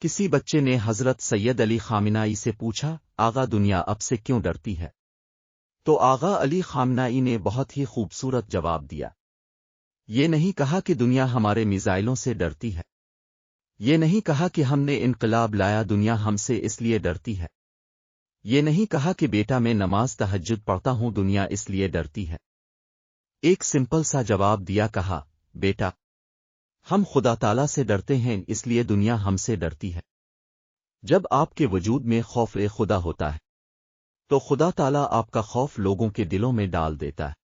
کسی بچے نے حضرت سید علی خامنائی سے پوچھا، آغا دنیا اب سے کیوں ڈرتی ہے؟ تو آغا علی خامنائی نے بہت ہی خوبصورت جواب دیا۔ یہ نہیں کہا کہ دنیا ہمارے میزائلوں سے ڈرتی ہے، یہ نہیں کہا کہ ہم نے انقلاب لایا دنیا ہم سے اس لیے ڈرتی ہے، یہ نہیں کہا کہ بیٹا میں نماز تہجد پڑھتا ہوں دنیا اس لیے ڈرتی ہے۔ ایک سمپل سا جواب دیا، کہا بیٹا ہم خدا تعالیٰ سے ڈرتے ہیں اس لیے دنیا ہم سے ڈرتی ہے۔ جب آپ کے وجود میں خوف خدا ہوتا ہے تو خدا تعالیٰ آپ کا خوف لوگوں کے دلوں میں ڈال دیتا ہے۔